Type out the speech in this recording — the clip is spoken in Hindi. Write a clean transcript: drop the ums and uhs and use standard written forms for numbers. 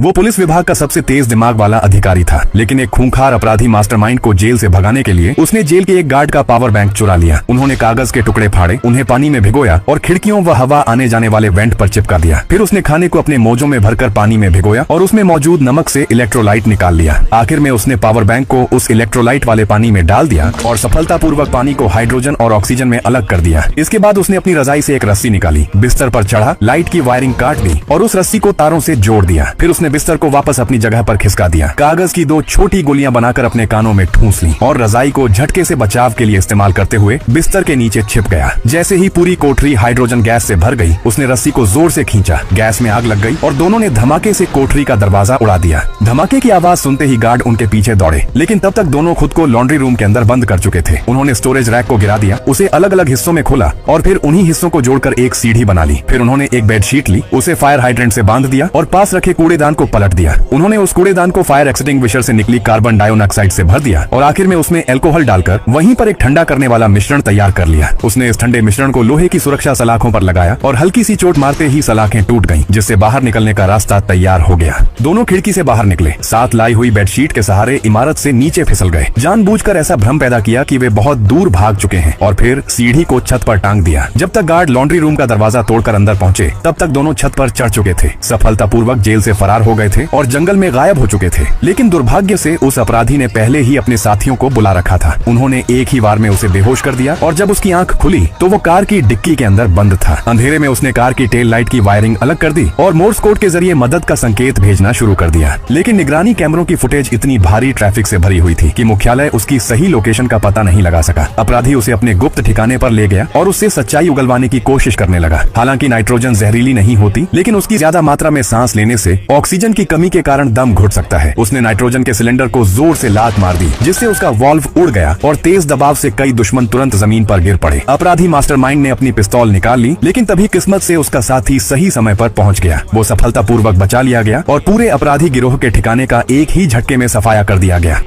वो पुलिस विभाग का सबसे तेज दिमाग वाला अधिकारी था, लेकिन एक खूंखार अपराधी मास्टरमाइंड को जेल से भगाने के लिए उसने जेल के एक गार्ड का पावर बैंक चुरा लिया। उन्होंने कागज के टुकड़े फाड़े, उन्हें पानी में भिगोया और खिड़कियों व हवा आने जाने वाले वेंट पर चिपका दिया। फिर उसने खाने को अपने मोजों में भरकर पानी में भिगोया और उसमें मौजूद नमक से इलेक्ट्रोलाइट निकाल लिया। आखिर में उसने पावर बैंक को उस इलेक्ट्रोलाइट वाले पानी में डाल दिया और सफलतापूर्वक पानी को हाइड्रोजन और ऑक्सीजन में अलग कर दिया। इसके बाद उसने अपनी रजाई से एक रस्सी निकाली, बिस्तर पर चढ़ा, लाइट की वायरिंग काट दी और उस रस्सी को तारों से जोड़ दिया। फिर उसने बिस्तर को वापस अपनी जगह पर खिसका दिया, कागज की 2 छोटी गोलियां बनाकर अपने कानों में ठूंस ली और रजाई को झटके से बचाव के लिए इस्तेमाल करते हुए बिस्तर के नीचे छिप गया। जैसे ही पूरी कोठरी हाइड्रोजन गैस से भर गई, उसने रस्सी को जोर से खींचा, गैस में आग लग गई और दोनों ने धमाके से कोठरी का दरवाजा उड़ा दिया। धमाके की आवाज सुनते ही गार्ड उनके पीछे दौड़े, लेकिन तब तक दोनों खुद को लॉन्ड्री रूम के अंदर बंद कर चुके थे। उन्होंने स्टोरेज रैक को गिरा दिया, उसे अलग अलग हिस्सों में खोला और फिर उन्हीं हिस्सों को जोड़कर एक सीढ़ी बना ली। फिर उन्होंने एक बेडशीट ली, उसे फायर हाइड्रेंट से बांध दिया और पास रखे कूड़ेदान को पलट दिया। उन्होंने उस कूड़ेदान को फायर एक्सटिंग्विशर से निकली कार्बन डाइऑक्साइड से भर दिया और आखिर में उसमें अल्कोहल डालकर वहीं पर एक ठंडा करने वाला मिश्रण तैयार कर लिया। उसने इस ठंडे मिश्रण को लोहे की सुरक्षा सलाखों पर लगाया और हल्की सी चोट मारते ही सलाखें टूट गईं, जिससे बाहर निकलने का रास्ता तैयार हो गया। दोनों खिड़की से बाहर निकले, साथ लाई हुई बेडशीट के सहारे इमारत से नीचे फिसल गए। जानबूझकर ऐसा भ्रम पैदा किया कि वे बहुत दूर भाग चुके हैं और फिर सीढ़ी को छत पर टांग दिया। जब तक गार्ड लॉन्ड्री रूम का दरवाजा तोड़कर अंदर पहुंचे, तब तक दोनों छत पर चढ़ चुके थे, सफलतापूर्वक जेल से फरार हो गए थे और जंगल में गायब हो चुके थे। लेकिन दुर्भाग्य से उस अपराधी ने पहले ही अपने साथियों को बुला रखा था। उन्होंने एक ही वार में उसे बेहोश कर दिया और जब उसकी आंख खुली तो वो कार की डिक्की के अंदर बंद था। अंधेरे में उसने कार की टेल लाइट की वायरिंग अलग कर दी और मोर्स कोड के जरिए मदद का संकेत भेजना शुरू कर दिया। लेकिन निगरानी कैमरों की फुटेज इतनी भारी ट्रैफिक से भरी हुई थी कि मुख्यालय उसकी सही लोकेशन का पता नहीं लगा सका। अपराधी उसे अपने गुप्त ठिकाने पर ले गया और उससे सच्चाई उगलवाने की कोशिश करने लगा। हालांकि नाइट्रोजन जहरीली नहीं होती, लेकिन उसकी ज्यादा मात्रा में सांस लेने से ऑक्सीजन की कमी के कारण दम घुट सकता है। उसने नाइट्रोजन के सिलेंडर को जोर से लात मार दी, जिससे उसका वाल्व उड़ गया और तेज दबाव से कई दुश्मन तुरंत जमीन पर गिर पड़े। अपराधी मास्टरमाइंड ने अपनी पिस्तौल निकाल ली, लेकिन तभी किस्मत से उसका साथी सही समय पर पहुंच गया। वो सफलतापूर्वक बचा लिया गया और पूरे अपराधी गिरोह के ठिकाने का एक ही झटके में सफाया कर दिया गया।